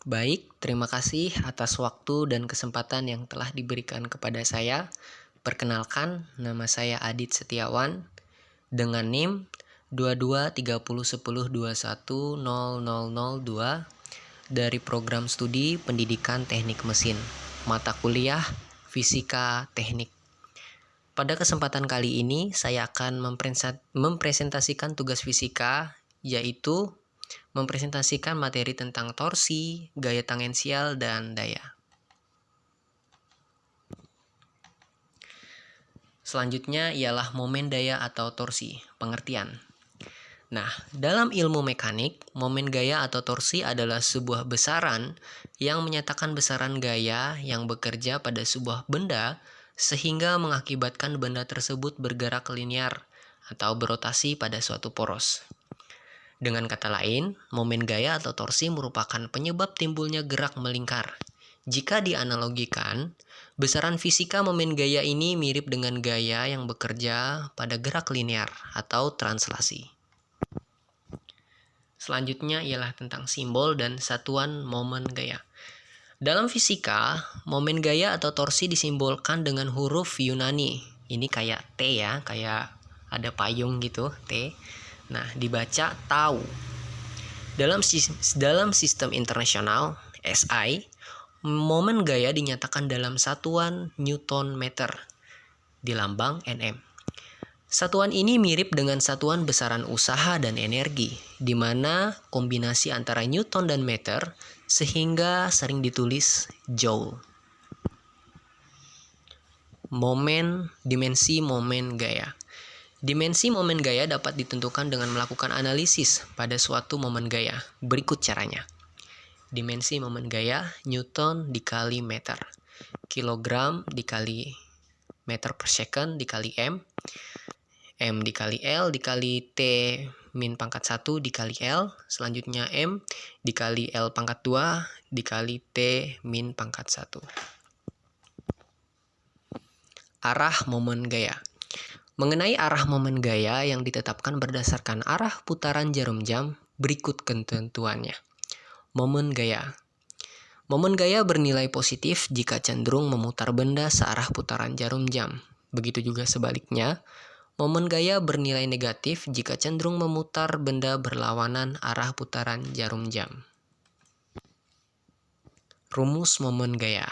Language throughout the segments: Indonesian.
Baik, terima kasih atas waktu dan kesempatan yang telah diberikan kepada saya. Perkenalkan, nama saya Adit Setiawan dengan NIM 223010210002 dari program studi Pendidikan Teknik Mesin, mata kuliah Fisika Teknik. Pada kesempatan kali ini, saya akan mempresentasikan tugas fisika, yaitu mempresentasikan materi tentang torsi, gaya tangensial, dan daya. Selanjutnya ialah momen daya atau torsi, pengertian. Nah, dalam ilmu mekanik, momen gaya atau torsi adalah sebuah besaran yang menyatakan besaran gaya yang bekerja pada sebuah benda sehingga mengakibatkan benda tersebut bergerak linear atau berotasi pada suatu poros. Dengan kata lain, momen gaya atau torsi merupakan penyebab timbulnya gerak melingkar. Jika dianalogikan, besaran fisika momen gaya ini mirip dengan gaya yang bekerja pada gerak linear atau translasi. Selanjutnya ialah tentang simbol dan satuan momen gaya. Dalam fisika, momen gaya atau torsi disimbolkan dengan huruf Yunani. Ini kayak T ya, kayak ada payung gitu, T. Nah, dibaca tau. Dalam sistem internasional, SI, momen gaya dinyatakan dalam satuan Newton meter di lambang Nm. Satuan ini mirip dengan satuan besaran usaha dan energi, di mana kombinasi antara Newton dan meter sehingga sering ditulis Joule. Dimensi momen gaya. Dimensi momen gaya dapat ditentukan dengan melakukan analisis pada suatu momen gaya. Berikut caranya. Dimensi momen gaya Newton dikali meter, kilogram dikali meter per second dikali M dikali L dikali T min pangkat 1 dikali L, selanjutnya M dikali L pangkat 2 dikali T min pangkat 1. Arah momen gaya. Mengenai arah momen gaya yang ditetapkan berdasarkan arah putaran jarum jam, berikut ketentuannya. Momen gaya. Momen gaya bernilai positif jika cenderung memutar benda searah putaran jarum jam. Begitu juga sebaliknya, momen gaya bernilai negatif jika cenderung memutar benda berlawanan arah putaran jarum jam. Rumus momen gaya.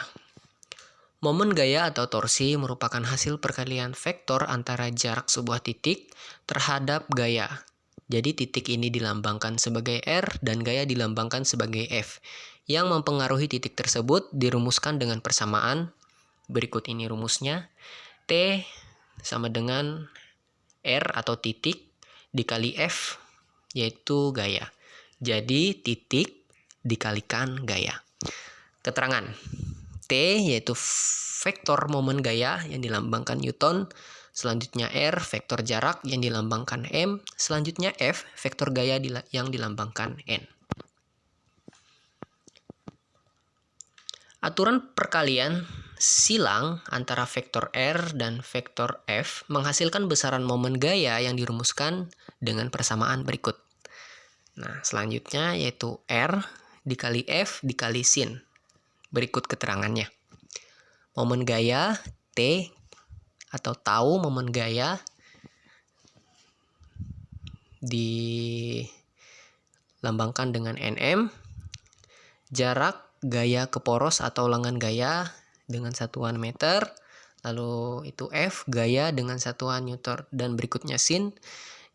Momen gaya atau torsi merupakan hasil perkalian vektor antara jarak sebuah titik terhadap gaya. Jadi titik ini dilambangkan sebagai R dan gaya dilambangkan sebagai F. Yang mempengaruhi titik tersebut dirumuskan dengan persamaan. Berikut ini rumusnya. T sama dengan R atau titik dikali F, yaitu gaya. Jadi titik dikalikan gaya. Keterangan. T yaitu vektor momen gaya yang dilambangkan Newton. Selanjutnya R vektor jarak yang dilambangkan M. Selanjutnya F vektor gaya yang dilambangkan N. Aturan perkalian silang antara vektor R dan vektor F menghasilkan besaran momen gaya yang dirumuskan dengan persamaan berikut. Nah, selanjutnya yaitu R dikali F dikali sin. Berikut keterangannya. Momen gaya T atau tau momen gaya dilambangkan dengan Nm. Jarak gaya ke poros atau lengan gaya dengan satuan meter, lalu itu F gaya dengan satuan Newton, dan berikutnya sin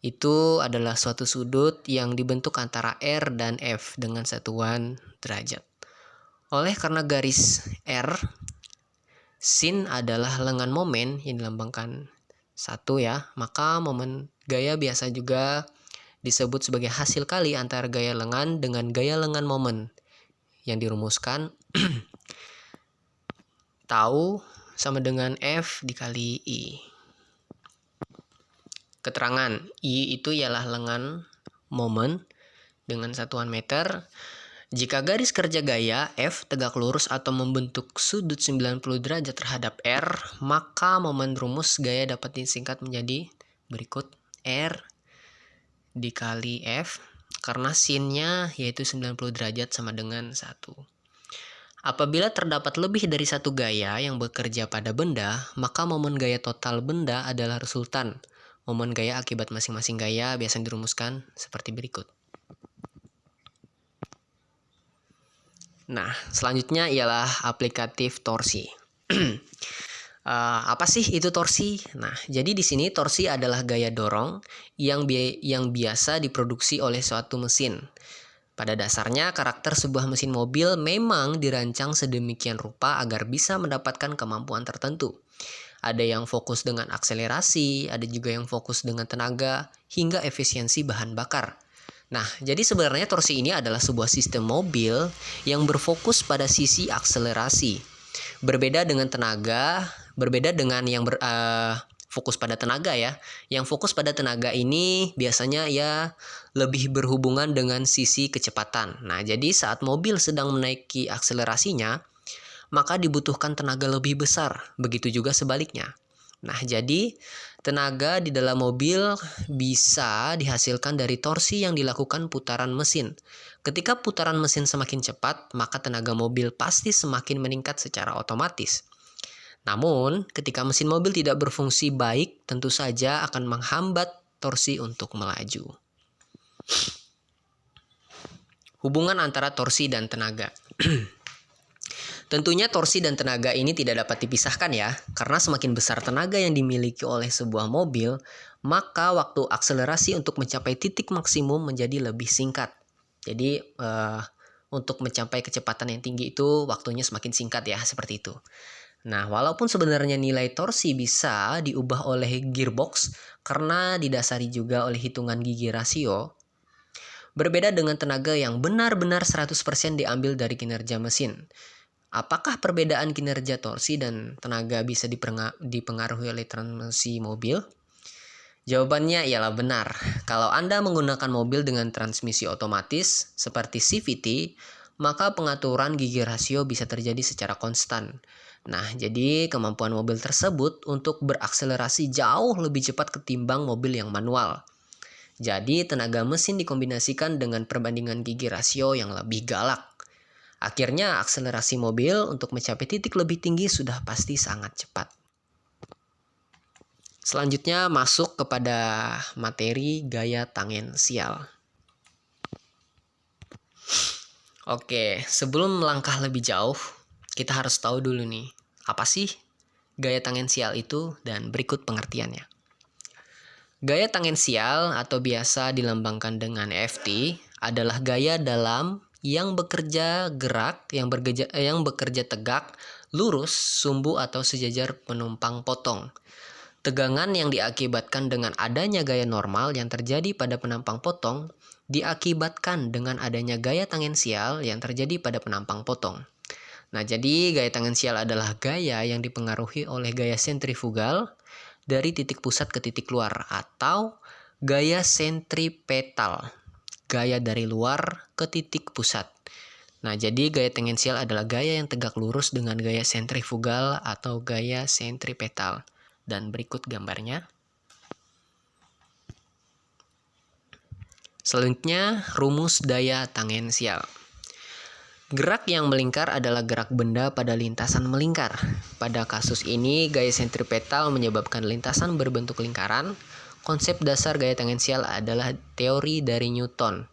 itu adalah suatu sudut yang dibentuk antara R dan F dengan satuan derajat. Oleh karena garis R, sin adalah lengan momen yang dilambangkan 1 ya, maka momen gaya biasa juga disebut sebagai hasil kali antara gaya lengan dengan gaya lengan momen yang dirumuskan tau sama dengan F dikali I. Keterangan, I itu ialah lengan momen dengan satuan meter. Jika garis kerja gaya F tegak lurus atau membentuk sudut 90 derajat terhadap R, maka momen rumus gaya dapat disingkat menjadi berikut. R dikali F karena sin-nya yaitu 90 derajat sama dengan 1. Apabila terdapat lebih dari satu gaya yang bekerja pada benda, maka momen gaya total benda adalah resultan. Momen gaya akibat masing-masing gaya biasanya dirumuskan seperti berikut. Nah, selanjutnya ialah aplikatif torsi. Apa sih itu torsi? Nah, jadi di sini torsi adalah gaya dorong yang biasa diproduksi oleh suatu mesin. Pada dasarnya, karakter sebuah mesin mobil memang dirancang sedemikian rupa agar bisa mendapatkan kemampuan tertentu. Ada yang fokus dengan akselerasi, ada juga yang fokus dengan tenaga, hingga efisiensi bahan bakar. Nah, jadi sebenarnya torsi ini adalah sebuah sistem mobil yang berfokus pada sisi akselerasi. Berbeda dengan yang fokus pada tenaga ya. Yang fokus pada tenaga ini biasanya ya lebih berhubungan dengan sisi kecepatan. Nah, jadi saat mobil sedang menaiki akselerasinya, maka dibutuhkan tenaga lebih besar. Begitu juga sebaliknya. Nah, jadi tenaga di dalam mobil bisa dihasilkan dari torsi yang dilakukan putaran mesin. Ketika putaran mesin semakin cepat, maka tenaga mobil pasti semakin meningkat secara otomatis. Namun, ketika mesin mobil tidak berfungsi baik, tentu saja akan menghambat torsi untuk melaju. Hubungan antara torsi dan tenaga. Tentunya torsi dan tenaga ini tidak dapat dipisahkan ya, karena semakin besar tenaga yang dimiliki oleh sebuah mobil, maka waktu akselerasi untuk mencapai titik maksimum menjadi lebih singkat. Jadi untuk mencapai kecepatan yang tinggi itu waktunya semakin singkat ya, seperti itu. Nah, walaupun sebenarnya nilai torsi bisa diubah oleh gearbox karena didasari juga oleh hitungan gigi rasio, berbeda dengan tenaga yang benar-benar 100% diambil dari kinerja mesin. Apakah perbedaan kinerja torsi dan tenaga bisa dipengaruhi oleh transmisi mobil? Jawabannya ialah benar. Kalau Anda menggunakan mobil dengan transmisi otomatis seperti CVT, maka pengaturan gigi rasio bisa terjadi secara konstan. Nah, jadi kemampuan mobil tersebut untuk berakselerasi jauh lebih cepat ketimbang mobil yang manual. Jadi, tenaga mesin dikombinasikan dengan perbandingan gigi rasio yang lebih galak. Akhirnya, akselerasi mobil untuk mencapai titik lebih tinggi sudah pasti sangat cepat. Selanjutnya masuk kepada materi gaya tangensial. Oke, sebelum melangkah lebih jauh, kita harus tahu dulu nih, apa sih gaya tangensial itu dan berikut pengertiannya. Gaya tangensial atau biasa dilambangkan dengan FT adalah gaya dalam yang bekerja tegak, lurus, sumbu atau sejajar penumpang potong. Tegangan yang diakibatkan dengan adanya gaya normal yang terjadi pada penampang potong diakibatkan dengan adanya gaya tangensial yang terjadi pada penampang potong. Nah, jadi gaya tangensial adalah gaya yang dipengaruhi oleh gaya sentrifugal dari titik pusat ke titik luar atau gaya sentripetal, gaya dari luar ke titik pusat. Nah, jadi gaya tangensial adalah gaya yang tegak lurus dengan gaya sentrifugal atau gaya sentripetal. Dan berikut gambarnya. Selanjutnya, rumus daya tangensial. Gerak yang melingkar adalah gerak benda pada lintasan melingkar. Pada kasus ini, gaya sentripetal menyebabkan lintasan berbentuk lingkaran. Konsep dasar gaya tangensial adalah teori dari Newton.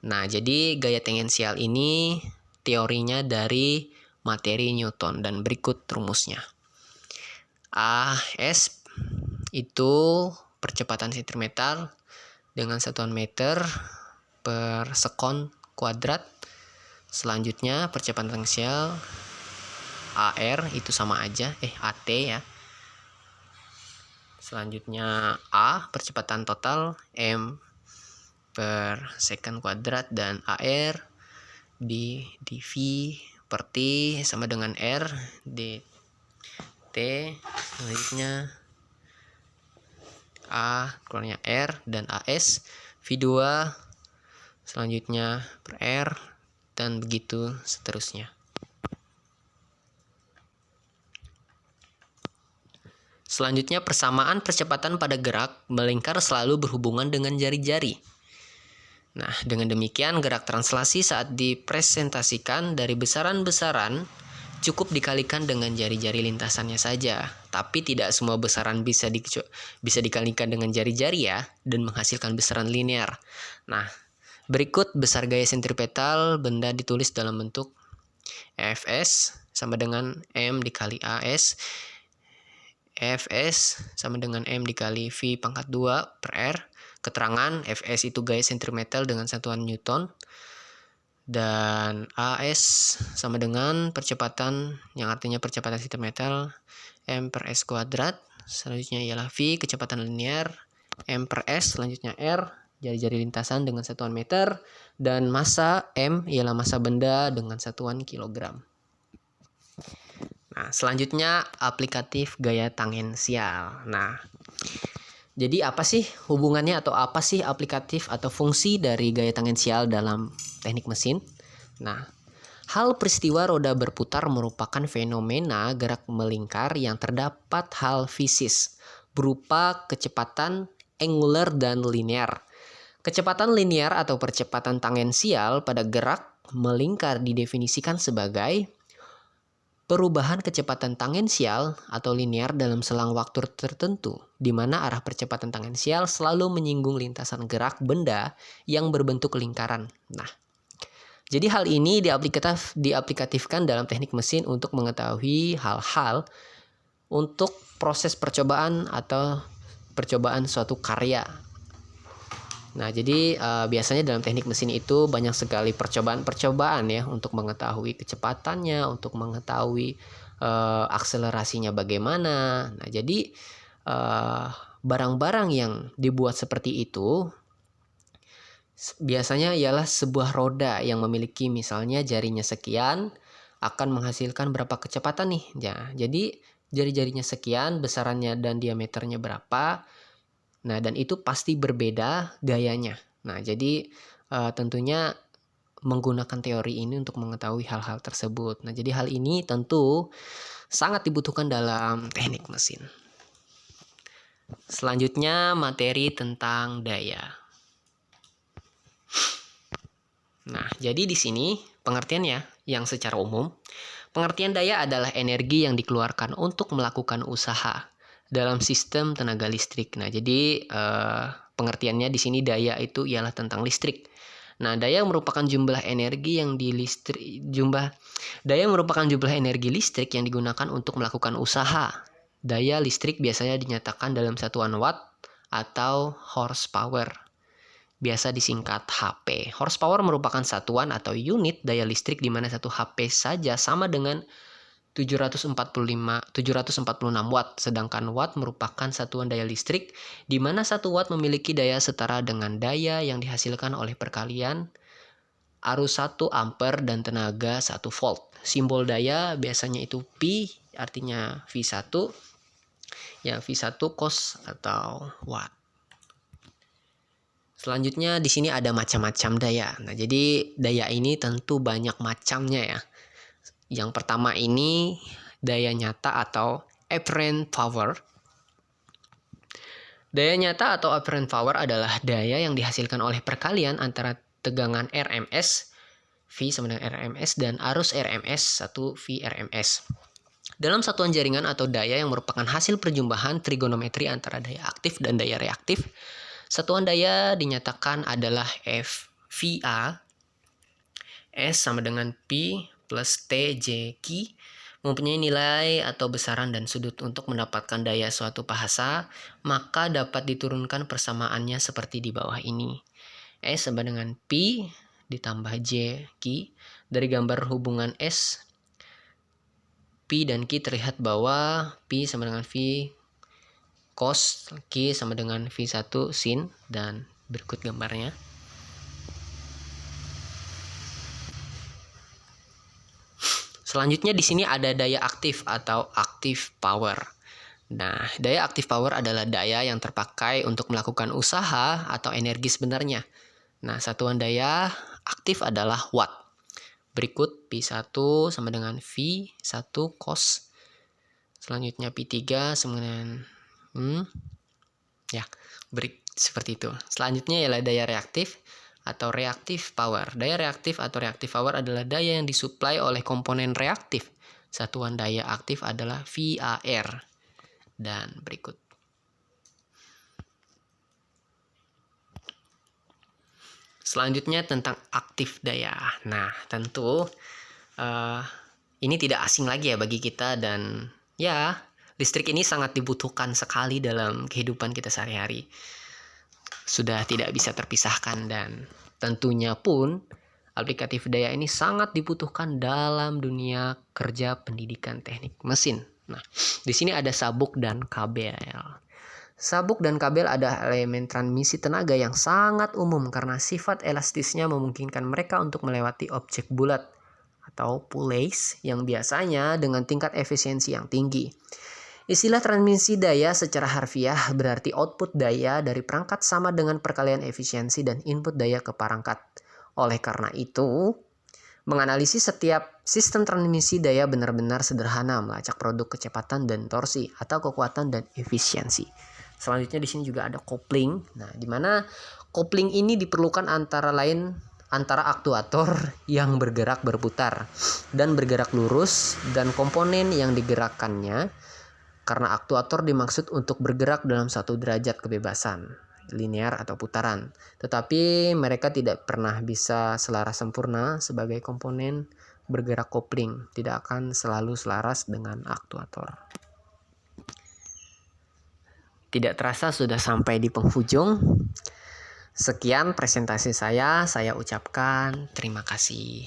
Nah, jadi gaya tangensial ini teorinya dari materi Newton dan berikut rumusnya. AS itu percepatan sentrimetal dengan satuan meter per sekon kuadrat. Selanjutnya percepatan tangensial AR itu sama aja, AT ya. Selanjutnya A percepatan total M per second kuadrat dan AR di V per T sama dengan R dt. Selanjutnya A keluarnya R dan AS V2 selanjutnya per R dan begitu seterusnya. Selanjutnya persamaan percepatan pada gerak melingkar selalu berhubungan dengan jari-jari. Nah, dengan demikian gerak translasi saat dipresentasikan dari besaran-besaran cukup dikalikan dengan jari-jari lintasannya saja. Tapi tidak semua besaran bisa dikalikan dengan jari-jari ya, dan menghasilkan besaran linear. Nah, berikut besar gaya sentripetal benda ditulis dalam bentuk Fs sama dengan M dikali AS. Fs sama dengan M dikali V pangkat 2 per R. Keterangan Fs itu gaya sentripetal dengan satuan Newton. Dan AS sama dengan percepatan yang artinya percepatan sistem metal M per S kuadrat. Selanjutnya ialah V kecepatan linear M per S. Selanjutnya R jari-jari lintasan dengan satuan meter. Dan massa M ialah massa benda dengan satuan kilogram. Nah, selanjutnya aplikatif gaya tangensial. Nah, jadi apa sih hubungannya atau apa sih aplikatif atau fungsi dari gaya tangensial dalam teknik mesin? Nah, hal peristiwa roda berputar merupakan fenomena gerak melingkar yang terdapat hal fisis berupa kecepatan angular dan linear. Kecepatan linear atau percepatan tangensial pada gerak melingkar didefinisikan sebagai perubahan kecepatan tangensial atau linear dalam selang waktu tertentu, di mana arah percepatan tangensial selalu menyinggung lintasan gerak benda yang berbentuk lingkaran. Nah, jadi hal ini diaplikatifkan dalam teknik mesin untuk mengetahui hal-hal untuk proses percobaan atau percobaan suatu karya. Nah, jadi biasanya dalam teknik mesin itu banyak sekali percobaan-percobaan ya untuk mengetahui kecepatannya, untuk mengetahui akselerasinya bagaimana. Nah, jadi barang-barang yang dibuat seperti itu biasanya ialah sebuah roda yang memiliki misalnya jarinya sekian akan menghasilkan berapa kecepatan nih. Ya, jadi jari-jarinya sekian, besarannya dan diameternya berapa. Nah, dan itu pasti berbeda gayanya. Nah, jadi tentunya menggunakan teori ini untuk mengetahui hal-hal tersebut. Nah, jadi hal ini tentu sangat dibutuhkan dalam teknik mesin. Selanjutnya materi tentang daya. Nah, jadi di sini pengertiannya yang secara umum, pengertian daya adalah energi yang dikeluarkan untuk melakukan usaha dalam sistem tenaga listrik. Nah, jadi pengertiannya di sini daya itu ialah tentang listrik. Nah, daya merupakan jumlah energi yang merupakan jumlah energi listrik yang digunakan untuk melakukan usaha. Daya listrik biasanya dinyatakan dalam satuan watt atau horsepower. Biasa disingkat HP. Horsepower merupakan satuan atau unit daya listrik di mana 1 HP saja sama dengan 746 watt, sedangkan watt merupakan satuan daya listrik di mana 1 watt memiliki daya setara dengan daya yang dihasilkan oleh perkalian arus 1 ampere dan tenaga 1 volt. Simbol daya biasanya itu P, artinya V1, ya V1 cos atau watt. Selanjutnya di sini ada macam-macam daya. Nah, jadi daya ini tentu banyak macamnya ya. Yang pertama ini daya nyata atau apparent power. Daya nyata atau apparent power adalah daya yang dihasilkan oleh perkalian antara tegangan RMS V sama dengan RMS dan arus RMS 1 V RMS. Dalam satuan jaringan atau daya yang merupakan hasil perjumlahan trigonometri antara daya aktif dan daya reaktif, satuan daya dinyatakan adalah FVA S sama dengan P plus TJQ mempunyai nilai atau besaran dan sudut untuk mendapatkan daya suatu bahasa, maka dapat diturunkan persamaannya seperti di bawah ini. S sama dengan P ditambah JQ. Dari gambar hubungan S, P dan Q terlihat bahwa P sama dengan V cos, Q sama dengan V1 sin, dan berikut gambarnya. Selanjutnya di sini ada daya aktif atau active power. Nah, daya active power adalah daya yang terpakai untuk melakukan usaha atau energi sebenarnya. Nah, satuan daya aktif adalah watt. Berikut P1 sama dengan V1 cos. Selanjutnya P3 sama dengan ya, seperti itu. Selanjutnya ialah daya reaktif atau reactive power. Daya reaktif atau reactive power adalah daya yang disuplai oleh komponen reaktif. Satuan daya aktif adalah VAR. Dan berikut. Selanjutnya tentang aktif daya. Nah, tentu ini tidak asing lagi ya bagi kita, dan ya, listrik ini sangat dibutuhkan sekali dalam kehidupan kita sehari-hari. Sudah tidak bisa terpisahkan, dan tentunya pun aplikatif daya ini sangat dibutuhkan dalam dunia kerja pendidikan teknik mesin. Nah, di sini ada sabuk dan kabel. Sabuk dan kabel adalah elemen transmisi tenaga yang sangat umum karena sifat elastisnya memungkinkan mereka untuk melewati objek bulat atau pulleys yang biasanya dengan tingkat efisiensi yang tinggi. Istilah transmisi daya secara harfiah berarti output daya dari perangkat sama dengan perkalian efisiensi dan input daya ke perangkat. Oleh karena itu, menganalisis setiap sistem transmisi daya benar-benar sederhana, melacak produk kecepatan dan torsi atau kekuatan dan efisiensi. Selanjutnya di sini juga ada kopling. Nah, di mana kopling ini diperlukan antara lain antara aktuator yang bergerak berputar dan bergerak lurus dan komponen yang digerakkannya, karena aktuator dimaksud untuk bergerak dalam satu derajat kebebasan, linear atau putaran. Tetapi mereka tidak pernah bisa selaras sempurna sebagai komponen bergerak kopling, tidak akan selalu selaras dengan aktuator. Tidak terasa sudah sampai di penghujung. Sekian presentasi saya ucapkan terima kasih.